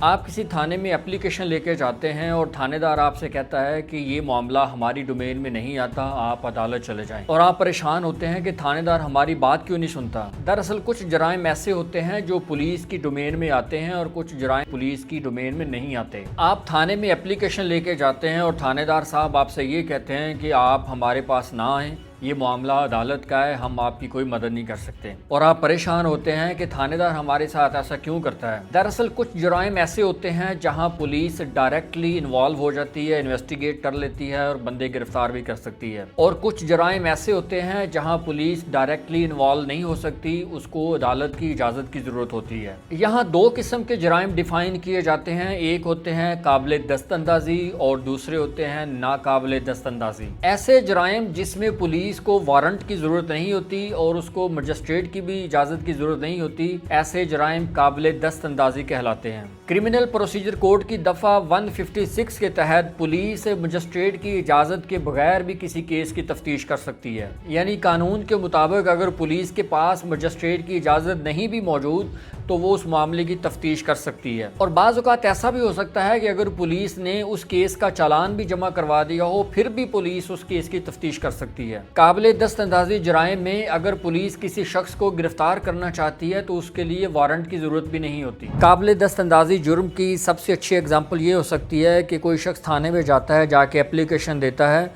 آپ کسی تھانے میں اپلیکیشن لے کے جاتے ہیں اور تھانے دار آپ سے کہتا ہے کہ یہ معاملہ ہماری ڈومین میں نہیں آتا، آپ عدالت چلے جائیں، اور آپ پریشان ہوتے ہیں کہ تھانے دار ہماری بات کیوں نہیں سنتا۔ دراصل کچھ جرائم ایسے ہوتے ہیں جو پولیس کی ڈومین میں آتے ہیں اور کچھ جرائم پولیس کی ڈومین میں نہیں آتے۔ آپ تھانے میں اپلیکیشن لے کے جاتے ہیں اور تھانے دار صاحب آپ سے یہ کہتے ہیں کہ آپ ہمارے پاس نہ آئیں، یہ معاملہ عدالت کا ہے، ہم آپ کی کوئی مدد نہیں کر سکتے، اور آپ پریشان ہوتے ہیں کہ تھانے دار ہمارے ساتھ ایسا کیوں کرتا ہے۔ دراصل کچھ جرائم ایسے ہوتے ہیں جہاں پولیس ڈائریکٹلی انوالو ہو جاتی ہے، انویسٹیگیٹ کر لیتی ہے اور بندے گرفتار بھی کر سکتی ہے، اور کچھ جرائم ایسے ہوتے ہیں جہاں پولیس ڈائریکٹلی انوالو نہیں ہو سکتی، اس کو عدالت کی اجازت کی ضرورت ہوتی ہے۔ یہاں دو قسم کے جرائم ڈیفائن کیے جاتے ہیں، ایک ہوتے ہیں قابل دست اندازی اور دوسرے ہوتے ہیں ناقابل دست اندازی۔ ایسے جرائم جس میں پولیس کو وارنٹ کی ضرورت نہیں ہوتی اور اس کو مجسٹریٹ کی بھی اجازت کی ضرورت نہیں ہوتی، ایسے جرائم قابل دست اندازی کہلاتے ہیں۔ کرمنل پروسیجر کوڈ کی دفعہ 156 کے تحت پولیس مجسٹریٹ کی اجازت کے بغیر بھی کسی کیس کی تفتیش کر سکتی ہے، یعنی قانون کے مطابق اگر پولیس کے پاس مجسٹریٹ کی اجازت نہیں بھی موجود تو وہ اس معاملے کی تفتیش کر سکتی ہے۔ اور بعض اوقات ایسا بھی ہو سکتا ہے کہ اگر پولیس نے اس کیس کا چالان بھی جمع کروا دیا ہو پھر بھی پولیس اس کیس کی تفتیش کر سکتی ہے۔ قابل دست اندازی جرائم میں اگر پولیس کسی شخص کو گرفتار کرنا چاہتی ہے تو اس کے لیے وارنٹ کی ضرورت بھی نہیں ہوتی۔ قابل دست اندازی جرم کی سب سے اچھی اگزامپل یہ ہو سکتی ہے کہ کوئی شخص تھانے میں جاتا ہے، جا کے اپلیکیشن دیتا ہے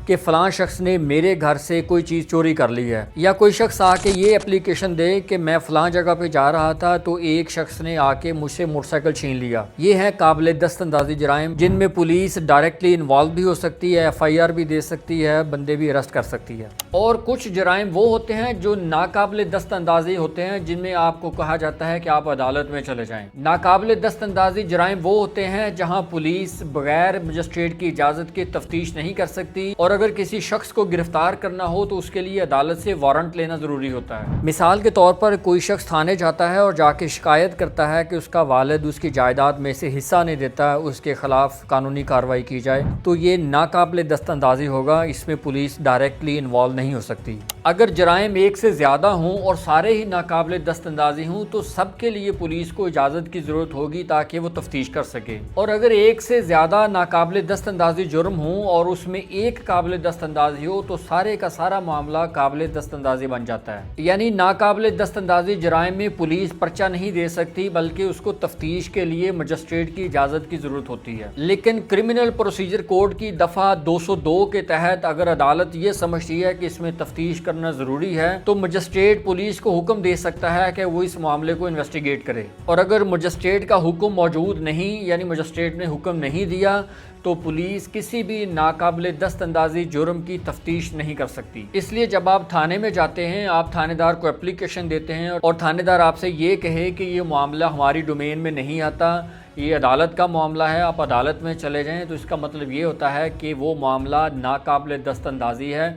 کہ فلاں شخص نے میرے گھر سے کوئی چیز چوری کر لی ہے، یا کوئی شخص آ کے یہ اپلیکیشن دے کہ میں فلاں جگہ پہ جا رہا تھا تو ایک شخص نے آ کے مجھ سے موٹر سائیکل چھین لیا۔ یہ ہے قابل دست اندازی جرائم جن میں پولیس ڈائریکٹلی انوالو بھی ہو سکتی ہے، ایف آئی آر بھی دے سکتی ہے، بندے بھی اریسٹ کر سکتی ہے۔ اور کچھ جرائم وہ ہوتے ہیں جو ناقابل دست اندازی ہوتے ہیں جن میں آپ کو کہا جاتا ہے کہ آپ عدالت میں چلے جائیں۔ ناقابل دست اندازی جرائم وہ ہوتے ہیں جہاں پولیس بغیر مجسٹریٹ کی اجازت کے تفتیش نہیں کر سکتی، اور اگر کسی شخص کو گرفتار کرنا ہو تو اس کے لیے عدالت سے وارنٹ لینا ضروری ہوتا ہے۔ مثال کے طور پر کوئی شخص تھانے جاتا ہے اور جا کے شکایت کرتا ہے کہ اس کا والد اس کی جائیداد میں سے حصہ نہیں دیتا، اس کے خلاف قانونی کارروائی کی جائے، تو یہ ناقابل دست اندازی ہوگا، اس میں پولیس ڈائریکٹلی انوالو نہیں ہو سکتی۔ اگر جرائم ایک سے زیادہ ہوں اور سارے ہی ناقابل دست اندازی ہوں تو سب کے لیے پولیس کو اجازت کی ضرورت ہوگی تاکہ وہ تفتیش کر سکے، اور اگر ایک سے زیادہ ناقابل دست اندازی جرم ہوں اور اس میں ایک قابل دست اندازی ہو تو سارے کا سارا معاملہ قابل دست اندازی بن جاتا ہے۔ یعنی ناقابل دست اندازی جرائم میں پولیس پرچہ نہیں دے سکتی بلکہ اس کو تفتیش کے لیے مجسٹریٹ کی اجازت کی ضرورت ہوتی ہے۔ لیکن کرمنل پروسیجر کوڈ کی دفعہ 202 کے تحت اگر عدالت یہ سمجھتی ہے کہ اس میں تفتیش کرنا ضروری ہے تو مجسٹریٹ پولیس کو حکم دے سکتا ہے کہ وہ اس معاملے کو انویسٹیگیٹ کرے، اور اگر مجسٹریٹ کا حکم موجود نہیں، یعنی مجسٹریٹ نے حکم نہیں دیا، تو پولیس کسی بھی ناقابل دست اندازی جرم کی تفتیش نہیں کر سکتی۔ اس لیے جب آپ تھانے میں جاتے ہیں، آپ تھانے دار کو اپلیکیشن دیتے ہیں اور تھانے دار آپ سے یہ کہے کہ یہ معاملہ ہماری ڈومین میں نہیں آتا، یہ عدالت کا معاملہ ہے، آپ عدالت میں چلے جائیں، تو اس کا مطلب یہ ہوتا ہے کہ وہ معاملہ ناقابل دست اندازی ہے،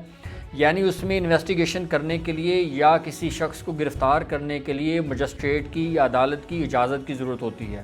یعنی اس میں انویسٹیگیشن کرنے کے لیے یا کسی شخص کو گرفتار کرنے کے لیے مجسٹریٹ کی یا عدالت کی اجازت کی ضرورت ہوتی ہے۔